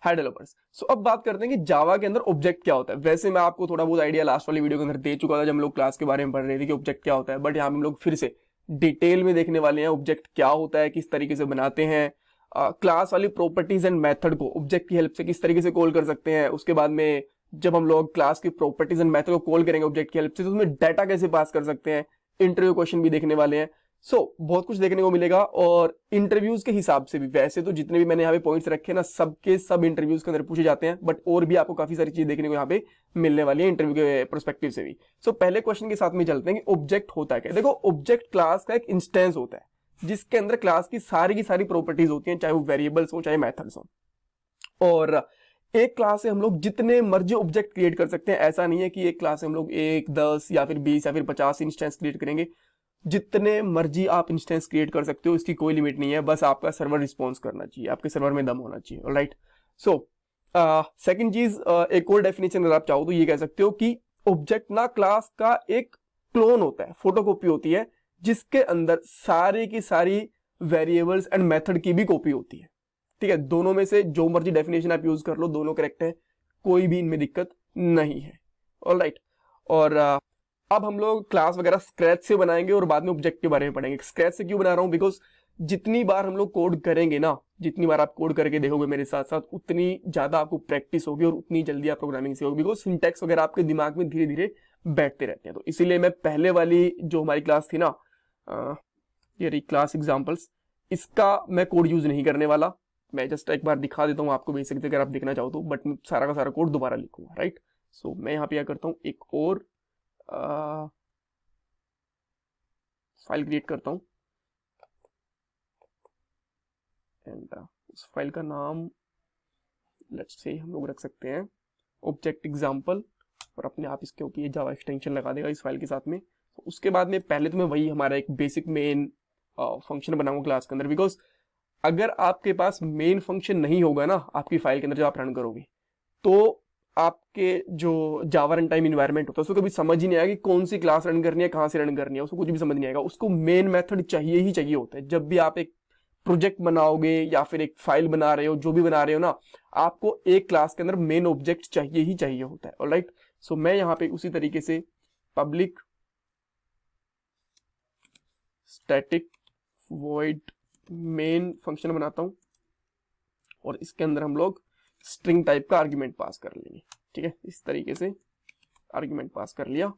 हाय developers. सो अब बात करते हैं कि जावा के अंदर ऑब्जेक्ट क्या होता है। वैसे मैं आपको थोड़ा बहुत आइडिया लास्ट वाली वीडियो के अंदर दे चुका था जब हम लोग क्लास के बारे में पढ़ रहे थे कि ऑब्जेक्ट क्या होता है, बट यहाँ पे हम लोग फिर से डिटेल में देखने वाले हैं ऑब्जेक्ट क्या होता है, किस तरीके से बनाते हैं, क्लास वाली प्रॉपर्टीज एंड मेथड को ऑब्जेक्ट की हेल्प से किस तरीके से कॉल कर सकते हैं। उसके बाद में जब हम लोग क्लास की प्रॉपर्टीज एंड मेथड को कॉल करेंगे ऑब्जेक्ट की हेल्प से तो उसमें डाटा कैसे पास कर सकते हैं, इंटरव्यू क्वेश्चन भी देखने वाले हैं। बहुत कुछ देखने को मिलेगा। और इंटरव्यूज के हिसाब से भी वैसे तो जितने भी मैंने यहाँ पे पॉइंट्स रखे ना सबके सब इंटरव्यूज के अंदर पूछे जाते हैं, बट और भी आपको काफी सारी चीज देखने को यहाँ पे मिलने वाली है इंटरव्यू के प्रोस्पेक्टिव से भी। पहले क्वेश्चन के साथ में चलते हैं कि ऑब्जेक्ट होता क्या। देखो, ऑब्जेक्ट क्लास का एक इंस्टेंस होता है जिसके अंदर क्लास की सारी प्रॉपर्टीज होती हैं, चाहे वो वेरिएबल्स हो चाहे मैथड्स हो। और एक क्लास से हम लोग जितने मर्जी ऑब्जेक्ट क्रिएट कर सकते हैं। ऐसा नहीं है कि एक क्लास से हम लोग 1, 10 या फिर 20 या फिर 50 इंस्टेंस क्रिएट करेंगे। जितने मर्जी आप इंस्टेंस क्रिएट कर सकते हो, इसकी कोई लिमिट नहीं है। बस आपका सर्वर रिस्पॉन्स करना चाहिए, आपके सर्वर में दम होना चाहिए। ऑलराइट। सेकंड चीज, एक और डेफिनेशन अगर आप चाहो तो ये कह सकते हो कि ऑब्जेक्ट ना क्लास का एक क्लोन होता है, फोटोकॉपी होती है, जिसके अंदर सारी की सारी वेरिएबल्स एंड मेथड की भी कॉपी होती है। ठीक है, दोनों में से जो मर्जी डेफिनेशन आप यूज कर लो, दोनों करेक्ट है, कोई भी इनमें दिक्कत नहीं है। ऑलराइट। और अब हम लोग क्लास वगैरह स्क्रैच से बनाएंगे और बाद में ऑब्जेक्ट के बारे में पढ़ेंगे। स्क्रैच से क्यों बना रहा हूं, बिकॉज जितनी बार हम लोग कोड करेंगे ना, जितनी बार आप कोड करके देखोगे मेरे साथ साथ, उतनी ज्यादा आपको प्रैक्टिस होगी और उतनी जल्दी आप प्रोग्रामिंग सीखोगे, बिकॉज सिंटैक्स वगैरह आपके दिमाग में धीरे धीरे बैठते रहते हैं। तो इसीलिए मैं पहले वाली जो हमारी क्लास थी ना, ये रही क्लास एग्जाम्पल्स, इसका मैं कोड यूज नहीं करने वाला। मैं जस्ट एक बार दिखा देता हूँ आपको बेसिक अगर आप देखना चाहो तो, बट मैं सारा का सारा कोड दोबारा लिखूंगा। राइट। मैं यहाँ पे क्या करता हूँ, एक और फाइल क्रिएट करता हूं एंड उस फाइल का नाम लेट्स से हम लोग रख सकते हैं ऑब्जेक्ट एग्जाम्पल, और अपने आप इसके ऊपर ये जावा एक्सटेंशन लगा देगा इस फाइल के साथ में। उसके बाद में पहले तो मैं वही हमारा एक बेसिक मेन फंक्शन बनाऊंगा क्लास के अंदर, बिकॉज अगर आपके पास मेन फंक्शन नहीं होगा ना आपकी फाइल के अंदर जब आप रन करोगे, तो आपके जो जावा रन टाइम इन्वायरमेंट होता है उसको कभी समझ ही नहीं आएगा कि कौन सी क्लास रन करनी है, कहां से रन करनी है, उसको कुछ भी समझ नहीं आएगा। उसको मेन मेथड चाहिए ही चाहिए होता है। जब भी आप एक प्रोजेक्ट बनाओगे या फिर एक फाइल बना रहे हो, जो भी बना रहे हो ना, आपको एक क्लास के अंदर मेन ऑब्जेक्ट चाहिए ही चाहिए होता है। ऑलराइट। मैं यहाँ पे उसी तरीके से public static void main function बनाता हूं और इसके अंदर हम लोग स्ट्रिंग टाइप का आर्ग्यूमेंट पास कर लेंगे। ठीक है, इस तरीके से आर्ग्यूमेंट पास कर लिया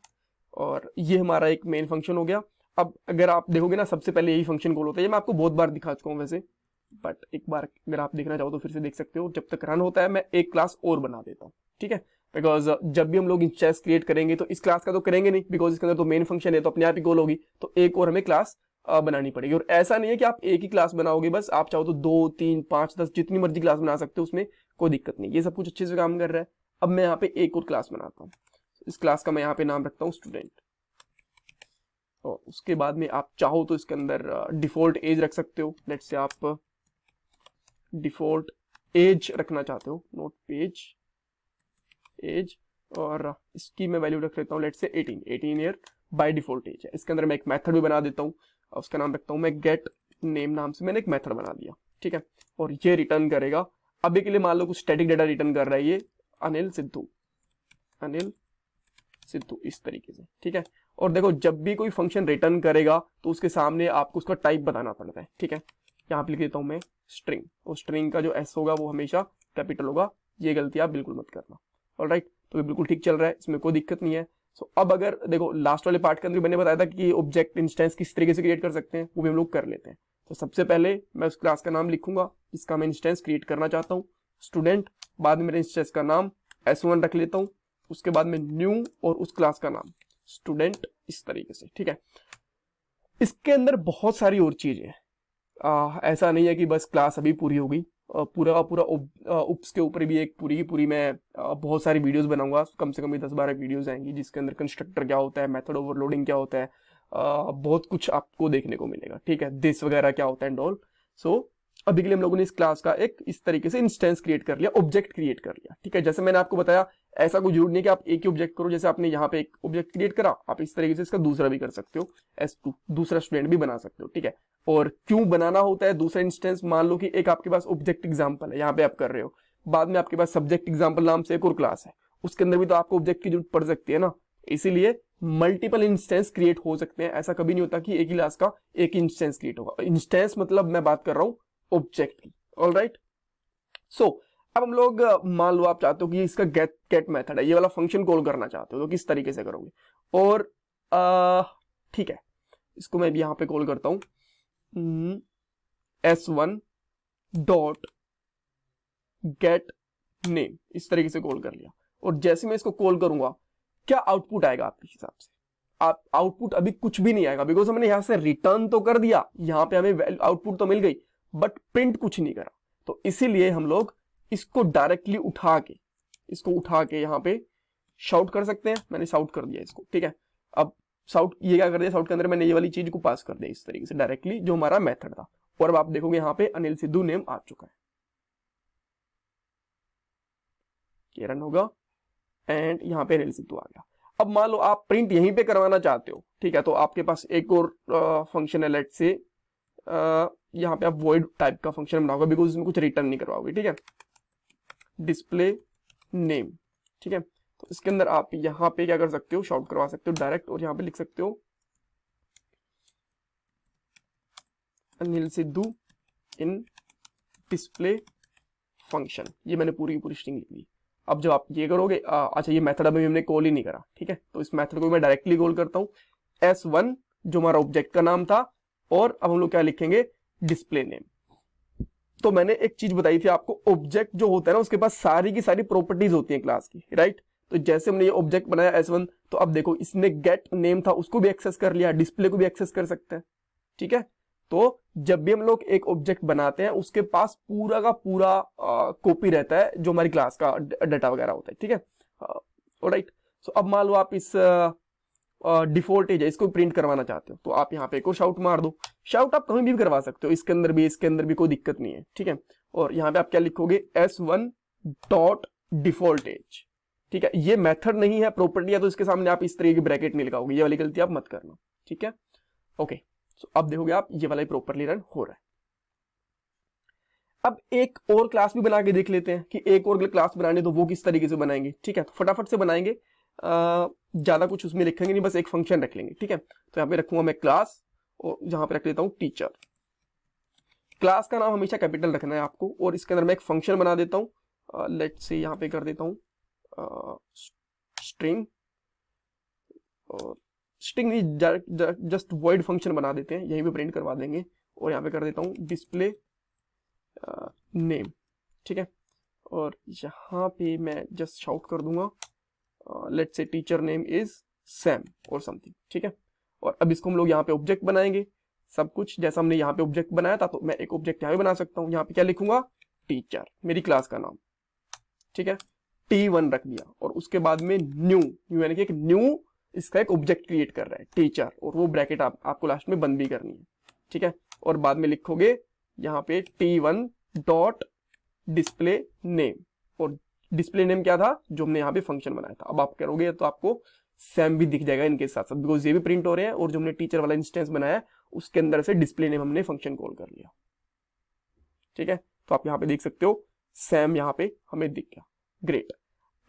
और ये हमारा एक मेन फंक्शन हो गया। अब अगर आप देखोगे ना, सबसे पहले यही फंक्शन कॉल होता है। ये मैं आपको बहुत बार दिखा चुका हूं वैसे, बट एक बार अगर आप देखना चाहो तो फिर से देख सकते हो। जब तक रन होता है मैं एक क्लास और बना देता हूँ। ठीक है, बिकॉज जब भी हम लोग इंस्टेंस क्रिएट करेंगे तो इस क्लास का तो करेंगे नहीं, बिकॉज इसके अंदर तो मेन फंक्शन है, तो अपने आप ही कॉल होगी, तो एक और हमें क्लास बनानी पड़ेगी। और ऐसा नहीं है कि आप एक ही क्लास बनाओगे बस, आप चाहो तो 2, 3, 5, 10 जितनी मर्जी क्लास बना सकते हो, उसमें कोई दिक्कत नहीं। ये सब कुछ अच्छे से काम कर रहा है। अब मैं यहाँ पे एक और क्लास बनाता हूँ। इस क्लास का मैं यहाँ पे नाम रखता हूँ स्टूडेंट, और उसके बाद में आप चाहो तो इसके अंदर डिफॉल्ट एज रख सकते हो। लेट्स से आप डिफॉल्ट एज रखना चाहते हो, नोट पेज एज, और इसकी मैं वैल्यू रख लेता हूँ let's say 18 year by default as है। इसके अंदर मैं एक मेथड भी बना देता हूँ, उसका नाम रखता हूँ मैं गेट नेम नाम से मैंने एक मेथड बना दिया। ठीक है, और ये रिटर्न करेगा। अभी के लिए मान लो कुछ स्टैटिक डाटा रिटर्न कर रहा है ये अनिल सिद्धू इस तरीके से। ठीक है, और देखो जब भी कोई फंक्शन रिटर्न करेगा तो उसके सामने आपको उसका टाइप बताना पड़ता है। ठीक है, यहाँ पे लिख देता हूँ मैं स्ट्रिंग, और स्ट्रिंग का जो एस होगा वो हमेशा कैपिटल होगा। ये गलती आप बिल्कुल मत करना। ऑलराइट, तो ये बिल्कुल ठीक चल रहा है, इसमें कोई दिक्कत नहीं है। अब अगर देखो लास्ट वाले पार्ट के अंदर मैंने बताया था कि ऑब्जेक्ट इंस्टेंस किस तरीके से क्रिएट कर सकते हैं, वो भी हम लोग कर लेते हैं। तो सबसे पहले मैं उस क्लास का नाम लिखूंगा जिसका मैं इंस्टेंस क्रिएट करना चाहता हूँ, स्टूडेंट। बाद में मेरे इंस्टेंस का नाम S1 रख लेता हूँ, उसके बाद में न्यू और उस क्लास का नाम स्टूडेंट, इस तरीके से। ठीक है, इसके अंदर बहुत सारी और चीजें हैं। ऐसा नहीं है कि बस क्लास अभी पूरी हो गई। पूरा उप्स के ऊपर भी एक पूरी की पूरी मैं बहुत सारी वीडियोस बनाऊंगा, कम से कम 10-12 वीडियोस आएंगी जिसके अंदर कंस्ट्रक्टर क्या होता है, मेथड ओवरलोडिंग क्या होता है, बहुत कुछ आपको देखने को मिलेगा। ठीक है, दिस वगैरह क्या होता है एंड ऑल। अभी के लिए हम लोगों ने इस क्लास का एक इस तरीके से इंस्टेंस क्रिएट कर लिया, ऑब्जेक्ट क्रिएट कर लिया। ठीक है, जैसे मैंने आपको बताया ऐसा कोई जरूरी नहीं कि आप एक ही ऑब्जेक्ट करो। जैसे आपने यहाँ पे एक ऑब्जेक्ट क्रिएट करा, आप इस तरीके से इसका दूसरा भी कर सकते हो, S2 दूसरा स्टूडेंट भी बना सकते हो। ठीक है, और क्यों बनाना होता है दूसरा इंस्टेंस, मान लो कि एक आपके पास ऑब्जेक्ट एग्जांपल है, यहाँ पे आप कर रहे हो, बाद में आपके पास सब्जेक्ट एग्जाम्पल नाम से एक और क्लास है, उसके अंदर भी तो आपको ऑब्जेक्ट की जरूरत पड़ सकती है ना। इसीलिए मल्टीपल इंस्टेंस क्रिएट हो सकते हैं, ऐसा कभी नहीं होता कि एक ही क्लास का एक इंस्टेंस क्रिएट होगा। इंस्टेंस मतलब मैं बात कर रहा हूं ऑब्जेक्ट की। ऑलराइट, सो अब हम लोग मान लो आप चाहते हो कि इसका गेट मेथड है, ये वाला फंक्शन कॉल करना चाहते हो, तो किस तरीके से करोगे। और ठीक है, इसको मैं भी यहां पे कॉल करता हूं s1 डॉट गेट नेम, इस तरीके से कॉल कर लिया। और जैसे मैं इसको कॉल करूंगा क्या आउटपुट आएगा आपके हिसाब से? आप आउटपुट अभी कुछ भी नहीं आएगा, बिकॉज हमने यहां से रिटर्न तो कर दिया, यहां पे हमें आउटपुट तो मिल गई, बट प्रिंट कुछ नहीं करा। तो इसीलिए हम लोग इसको डायरेक्टली उठा के यहां पे शाउट कर सकते हैं। मैंने शाउट कर दिया इसको, ठीक है। अब शाउट ये क्या कर दिया, शाउट के अंदर मैंने ये वाली चीज को पास कर दिया इस तरीके से डायरेक्टली, जो हमारा मेथड था। और अब आप देखोगे यहां पे अनिल सिद्धू नेम आ चुका है, ये रन होगा एंड यहाँ पे अनिल सिद्धू आ गया। अब मान लो आप प्रिंट यहीं पे करवाना चाहते हो, ठीक है, तो आपके पास एक और फंक्शन है, लेट से यहाँ पे आप वॉइड टाइप का फंक्शन बनाओगे, बिकॉज इसमें कुछ रिटर्न नहीं करवाओगे, ठीक है। डिस्प्ले नेम, ठीक है, तो इसके अंदर आप यहाँ पे क्या कर सकते हो, शॉर्ट करवा सकते हो डायरेक्ट, और यहाँ पे लिख सकते हो Anil Sidhu in display function. ये मैंने पूरी की पूरी स्ट्रिंग लिख दी। अब जब आप ये करोगे, अच्छा ये मेथड अभी हमने कॉल ही नहीं करा, ठीक है, तो इस मेथड को मैं डायरेक्टली कॉल करता हूं s1 जो हमारा ऑब्जेक्ट का नाम था, और अब हम लोग क्या लिखेंगे, डिस्प्ले नेम। तो मैंने एक चीज बताई थी आपको, ऑब्जेक्ट जो होता है ना उसके पास सारी की सारी प्रॉपर्टीज होती है क्लास की, राइट। तो जैसे हमने ये ऑब्जेक्ट बनाया s1, तो अब देखो इसने गेट नेम था उसको भी एक्सेस कर लिया, डिस्प्ले को भी एक्सेस कर सकते हैं, ठीक है। तो जब भी हम लोग एक ऑब्जेक्ट बनाते हैं उसके पास पूरा का पूरा कॉपी रहता है जो हमारी क्लास का डाटा वगैरह होता है, ठीक है। ऑलराइट, सो अब मान लो आप इस डिफॉल्ट एज है इसको प्रिंट करवाना चाहते हो, तो आप यहाँ पे एक और शाउट मार दो। शाउट आप कहीं भी करवा सकते हो, इसके अंदर भी इसके अंदर भी कोई दिक्कत नहीं है, ठीक है। और यहाँ पे आप क्या लिखोगे, s1 डॉट डिफॉल्ट एज, ठीक है। ये मेथड नहीं है, प्रॉपर्टी है, तो इसके सामने आप इस तरीके की ब्रैकेट नहीं लगाओगे, ये वाली गलती आप मत करना, ठीक है। ओके, तो अब देखोगे आप ये वाला प्रॉपरली रन हो रहा है। अब एक और क्लास भी बना के देख लेते हैं कि एक और क्लास बनाने तो वो किस तरीके से बनाएंगे, ठीक है। तो फटाफट से बनाएंगे, ज्यादा कुछ उसमें लिखेंगे नहीं, बस एक फंक्शन रख लेंगे, ठीक है। तो यहाँ पे रखूंगा मैं क्लास, और जहां पे रख लेता हूं टीचर। क्लास का नाम हमेशा कैपिटल रखना है आपको, और इसके अंदर मैं एक फंक्शन बना देता हूं, लेट्स से यहाँ पे कर देता हूं स्ट्रिंग, और स्ट्रिंग नहीं जस्ट वॉइड फंक्शन बना देते हैं, यहीं पे प्रिंट करवा देंगे। और यहाँ पे कर देता हूँ डिस्प्ले नेम, ठीक है। और यहाँ पे मैं जस्ट शाउट कर दूंगा let's say teacher name is Sam और समथिंग, ठीक है। और अब इसको हम लोग यहाँ पे ऑब्जेक्ट बनाएंगे, सब कुछ जैसा हमने यहाँ पे ऑब्जेक्ट बनाया था, तो मैं एक ऑब्जेक्ट यहाँ पे बना सकता हूँ। यहाँ पे क्या लिखूंगा, टीचर, मेरी क्लास का नाम, ठीक है, T1 रख दिया। और उसके बाद में न्यू यानी कि एक न्यू इसका एक ऑब्जेक्ट क्रिएट कर रहा है टीचर, और वो ब्रैकेट आपको लास्ट में बंद भी करनी है, ठीक है। और बाद में लिखोगे यहाँ पे T1 डॉट डिस्प्ले नेम, और डिस्प्ले नेम क्या था, जो हमने यहाँ पे फंक्शन बनाया था। अब आप करोगे तो आपको सैम भी दिख जाएगा इनके साथ साथ, बिकॉज ये भी प्रिंट हो रहे हैं, और जो हमने टीचर वाला इंस्टेंस बनाया उसके अंदर से डिस्प्ले नेम हमने फंक्शन कॉल कर लिया, ठीक है। तो आप यहाँ पे देख सकते हो सैम यहाँ पे हमें दिख गया, ग्रेट।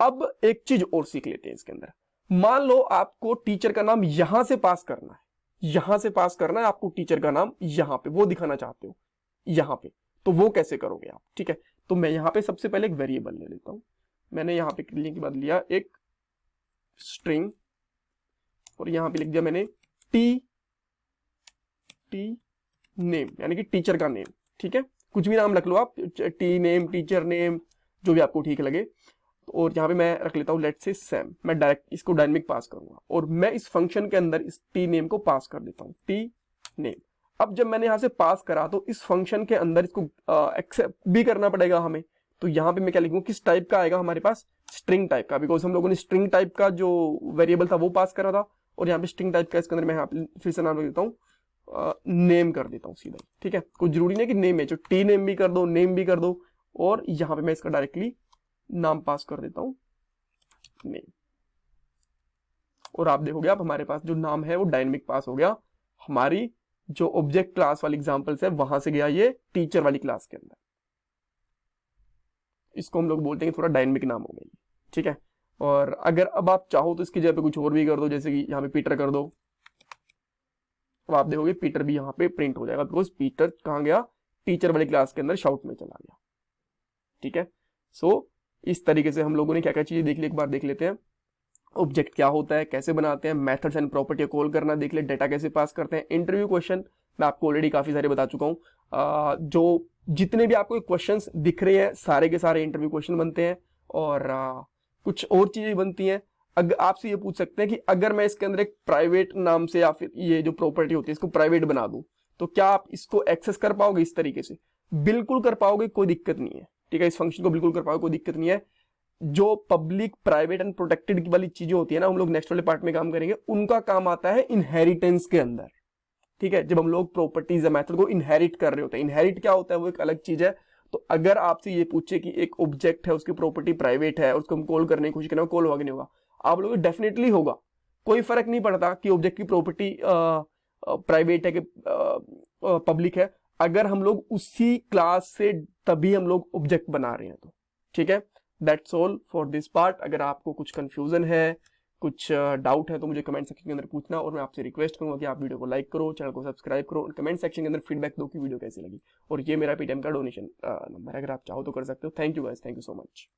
अब एक चीज और सीख लेते हैं इसके अंदर। मान लो आपको टीचर का नाम यहां से पास करना है, यहां से पास करना है आपको टीचर का नाम, यहां पे वो दिखाना चाहते हो यहां पे, तो वो कैसे करोगे आप, ठीक है। तो मैं यहां पे सबसे पहले एक वेरिएबल ले लेता हूं, मैंने यहां पे लिखने के बाद लिया एक स्ट्रिंग, और यहां पे लिख दिया मैंने टी नेम यानी कि टीचर का नेम, ठीक है। कुछ भी नाम रख लो आप, टी नेम, टीचर नेम, जो भी आपको ठीक लगे। और यहाँ पे मैं रख लेता हूँ लेट्स से सैम, मैं डायरेक्ट इसको डायनेमिक पास करूंगा, और मैं इस फंक्शन के अंदर इस टी नेम को पास कर देता हूँ, टी नेम। अब जब मैंने यहाँ से पास करा तो इस फंक्शन के अंदर इसको एक्सेप्ट भी करना पड़ेगा हमें। तो यहाँ पे मैं क्या लिखूंगा, किस टाइप का आएगा हमारे पास, स्ट्रिंग टाइप का, बिकॉज हम लोगों ने स्ट्रिंग टाइप का जो वेरिएबल था वो पास करा था। और यहाँ पे स्ट्रिंग टाइप का इसके अंदर मैं यहाँ पे फिर से नाम रख देता हूँ, नेम कर देता हूँ सीधा, ठीक है। कुछ जरूरी नहीं कि नेम है, जो टी नेम भी कर दो, नेम भी कर दो, और यहाँ पे मैं इसका डायरेक्टली नाम पास कर देता हूँ नेम। और आप देखोगे आप हमारे पास जो नाम है वो डायनेमिक पास हो गया, हमारी जो ऑब्जेक्ट क्लास वाली एग्जांपल्स है वहां से गया ये टीचर वाली क्लास के अंदर। इसको हम लोग बोलते हैं थोड़ा डायनेमिक नाम हो गया, ठीक है। और अगर अब आप चाहो तो इसकी जगह पे कुछ और भी कर दो, जैसे कि यहाँ पे पीटर कर दो, अब आप देखोगे पीटर भी यहाँ पे प्रिंट हो जाएगा, बिकॉज पीटर कहाँ गया, टीचर वाली क्लास के अंदर शाउट में चला गया, ठीक है। सो इस तरीके से हम लोगों ने क्या क्या चीजें देख ली, एक बार देख लेते हैं। ऑब्जेक्ट क्या होता है, कैसे बनाते हैं, मेथड्स एंड प्रॉपर्टी कॉल करना देख ले, डेटा कैसे पास करते हैं, इंटरव्यू क्वेश्चन मैं आपको ऑलरेडी काफी सारे बता चुका हूँ। जो जितने भी आपको क्वेश्चंस दिख रहे हैं सारे के सारे इंटरव्यू क्वेश्चन बनते हैं, और कुछ और चीजें बनती हैं। अगर आपसे ये पूछ सकते हैं कि अगर मैं इसके अंदर एक प्राइवेट नाम से या फिर ये जो प्रॉपर्टी होती है इसको प्राइवेट बना दूं, तो क्या आप इसको एक्सेस कर पाओगे इस तरीके से? बिल्कुल कर पाओगे, कोई दिक्कत नहीं है, ठीक है। इस फंक्शन को बिल्कुल कर पाओगे, कोई दिक्कत नहीं है। जो पब्लिक, प्राइवेट एंड प्रोटेक्टेड वाली चीजें होती है ना, हम लोग नेक्स्ट वाले पार्ट में काम करेंगे, उनका काम आता है इनहेरिटेंस के अंदर, ठीक है। जब हम लोग प्रॉपर्टीज या मेथड को इनहेरिट कर रहे होते हैं, इनहेरिट क्या होता है वो एक अलग चीज है। तो अगर आपसे ये पूछे कि एक ऑब्जेक्ट है, उसकी प्रॉपर्टी प्राइवेट है, उसको हम कॉल करने की कोशिश करें, कॉल होगा कि नहीं होगा? आप लोग डेफिनेटली होगा, कोई फर्क नहीं पड़ता कि ऑब्जेक्ट की प्रॉपर्टी प्राइवेट है कि पब्लिक है, अगर हम लोग उसी क्लास से तभी हम लोग ऑब्जेक्ट बना रहे हैं तो, ठीक है। That's all for this part. अगर आपको कुछ कंफ्यूजन है, कुछ डाउट है, तो मुझे कमेंट सेक्शन के अंदर पूछना, और मैं आपसे रिक्वेस्ट करूंगा कि आप वीडियो को लाइक करो, चैनल को सब्सक्राइब करो, और कमेंट सेक्शन के अंदर फीडबैक दो कि वीडियो कैसी लगी। और ये मेरा पेटीएम का डोनेशन नंबर है, अगर आप चाहो तो कर सकते हो। Thank you guys, thank you so much.